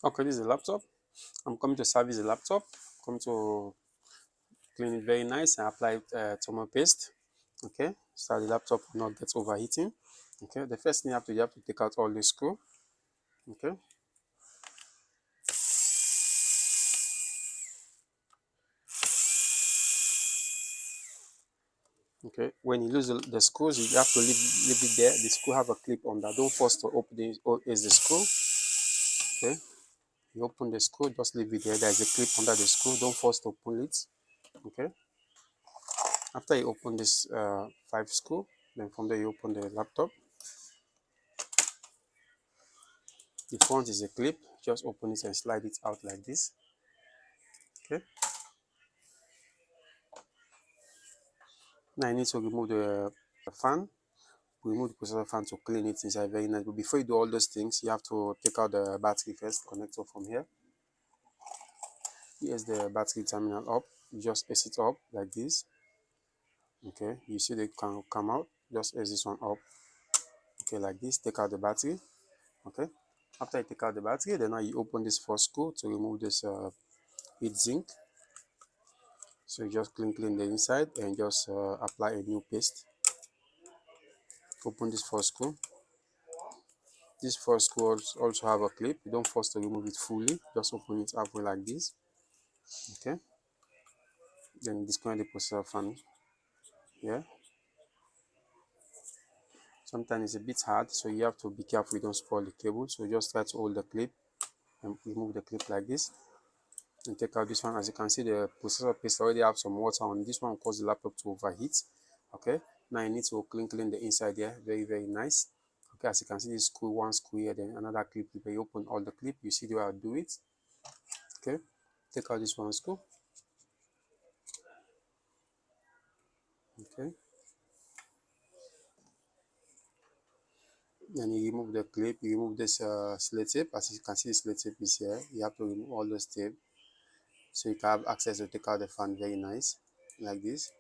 Okay, this is a laptop. I'm coming to service the laptop. Come to clean it very nice and apply toner paste. Okay, so the laptop will not get overheating. Okay, the first thing you have to take out all the screw. Okay, okay. When you lose the screws, you have to leave it there. The screw have a clip on that. Don't force to open the is the screw. Okay, you open the screw, just leave it there. There is a clip under the screw. Don't force to pull it. Okay. After you open this 5 screw, then from there you open the laptop. The front is a clip. Just open it and slide it out like this. Okay. Now I need to remove the fan. Remove the processor fan to clean it inside very nice. But before you do all those things, you have to take out the battery first. Connector from here. Here's the battery terminal up. You just place it up like this. Okay. You see they can come out. Just place this one up. Okay, like this. Take out the battery. Okay. After you take out the battery, then now you open this first screw to remove this heat zinc. So you just clean the inside and just apply a new paste. Open this first screw. This first screw also have a clip. You don't force to remove it fully. Just open it halfway like this. Okay. Then disconnect the processor fan. Yeah. Sometimes it's a bit hard, so you have to be careful you don't spoil the cable. So just try to hold the clip and remove the clip like this. And take out this one. As you can see, the processor paste already have some water on this one, cause the laptop to overheat. Okay. Now you need to clean the inside here. Very nice. Okay, as you can see, this screw, one screw here, then another clip. If you open all the clip, you see the way I do it. Okay. Take out this one screw. Okay. And you remove the clip, you remove this slate tape. As you can see, the slate tape is here. You have to remove all those tape so you can have access to take out the fan very nice, like this.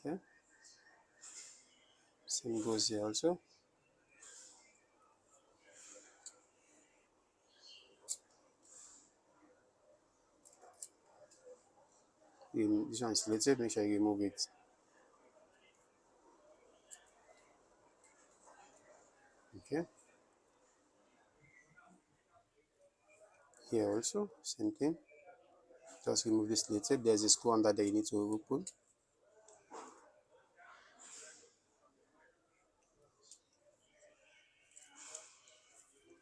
Okay. Same goes here also. This one is slate tape, make sure you remove it. Okay. Here also, same thing. Just remove this slate tape. There's a screw under there you need to open.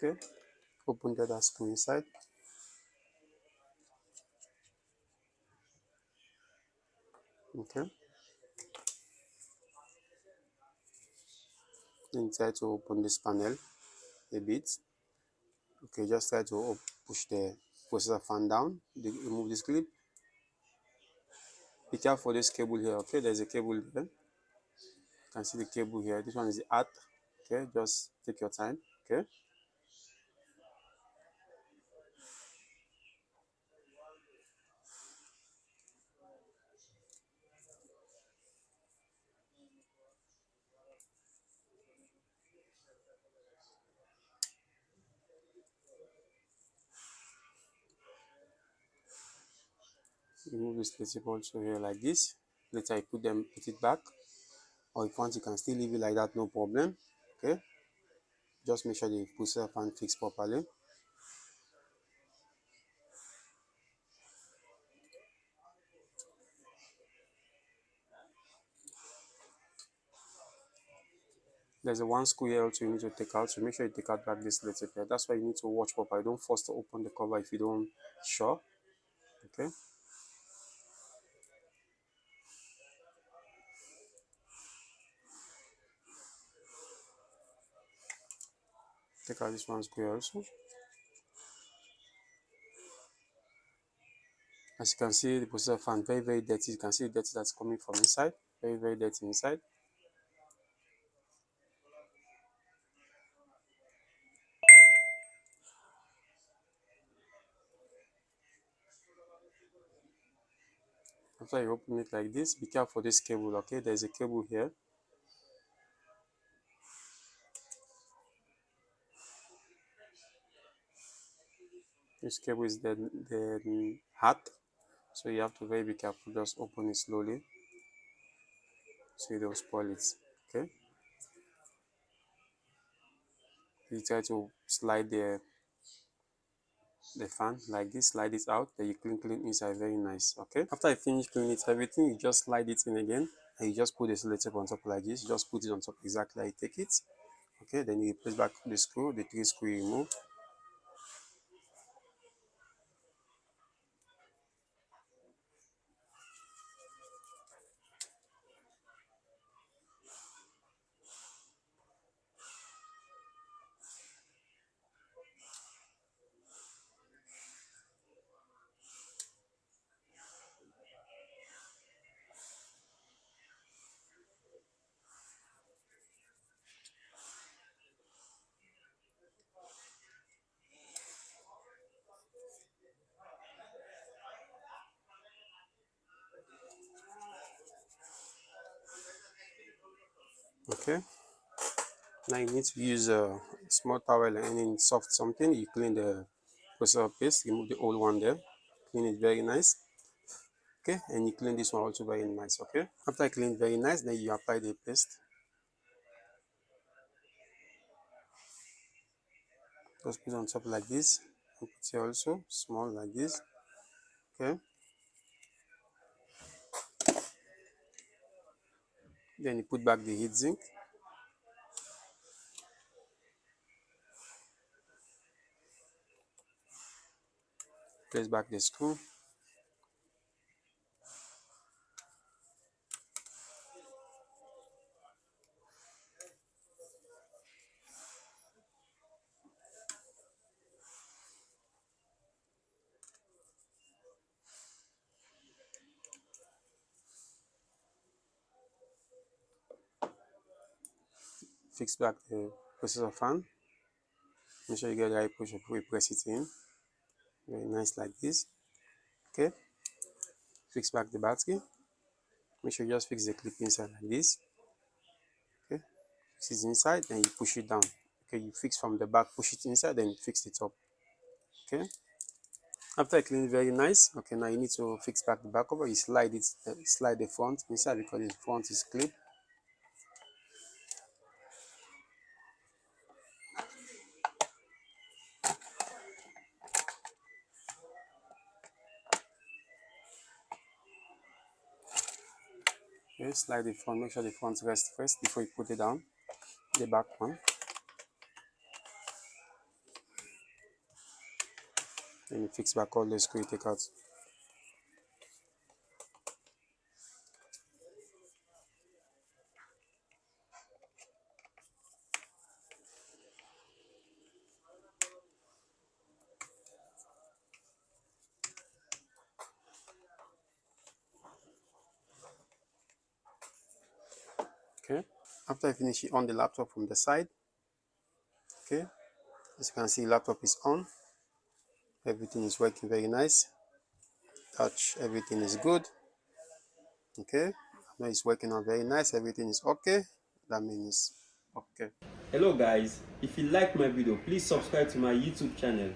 Okay. Open the other screw inside. Okay. Then try to open this panel a bit. Okay, just try to push the processor fan down. Remove this clip. Be careful for this cable here. Okay, there's a cable here. You can see the cable here. This one is the out. Okay, just take your time. Okay. Remove this slip also here like this. Later I put it back. Or if you want, you can still leave it like that, no problem. Okay. Just make sure the processor fan fixed properly. There's a one screw here also you need to take out, so make sure you take out back this little here. That's why you need to watch properly. Don't force to open the cover if you don't sure. Okay. Take out this one screw here also. As you can see, the processor fan very dirty. You can see the dirty that's coming from inside. Very dirty inside. After you open it like this, be careful for this cable. Okay, there's a cable here. This cable is the hot, so you have to be careful. Just open it slowly so you don't spoil it. Okay, you try to slide the fan like this, slide it out, then you clean inside, very nice. Okay, after I finish cleaning it everything, you just slide it in again, and you just put the selector on top like this. You just put it on top exactly how you take it. Okay, then you place back the screw, the 3 screw you remove. Okay, now you need to use a small towel and any soft something. You clean the processor paste, remove the old one there, clean it very nice. Okay, and you clean this one also very nice. Okay, after I clean it very nice, then you apply the paste. Just put on top like this, and put here also small like this. Okay, then you put back the heatsink. Place back the screw. Fix back the processor fan. Make sure you get the right push before you press it in. Very nice like this. Okay, fix back the battery. Make sure you just fix the clip inside like this. Okay, fix it inside, then you push it down. Okay, you fix from the back, push it inside, then you fix it up. Okay, after I clean it very nice, okay, now you need to fix back the back cover. You slide it, slide the front inside because the front is clipped. Okay, slide the front, make sure the front rests first before you put it down. The back one. Then you fix back all the screw you take out. Okay, after I finish it on the laptop from the side. Okay, as you can see, laptop is on. Everything is working very nice. Touch, everything is good. Okay, now it's working out very nice. Everything is okay. That means okay. Hello guys, if you like my video, please subscribe to my YouTube channel.